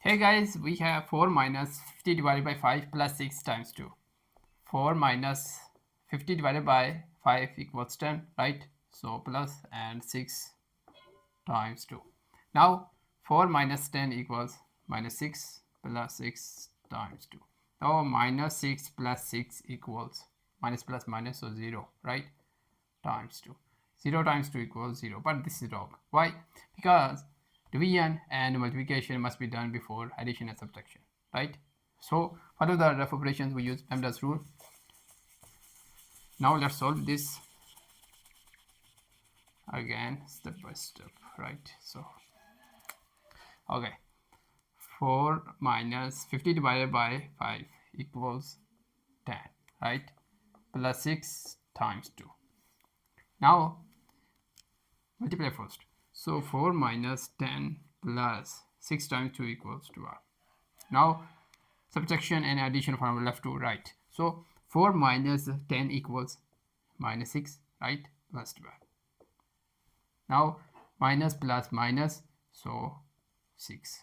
Hey guys, we have 4 minus 50 divided by 5 plus 6 times 2. 4 minus 50 divided by 5 equals 10, right? So plus and 6 times 2. Now 4 minus 10 equals minus 6 plus 6 times 2. Now minus 6 plus 6 equals minus plus minus, so 0, right? Times 2. 0 times 2 equals 0, but this is wrong. Why? Because division and multiplication must be done before addition and subtraction, right? So follow the rough operations, we use PEMDAS rule. Now let's solve this again step by step, right? So okay, 4 minus 50 divided by 5 equals 10, right? Plus 6 times 2. Now multiply first. So 4 minus 10 plus 6 times 2 equals 12. Now subtraction and addition from left to right. So 4 minus 10 equals minus 6, right? Plus 12. Now minus plus minus, so 6.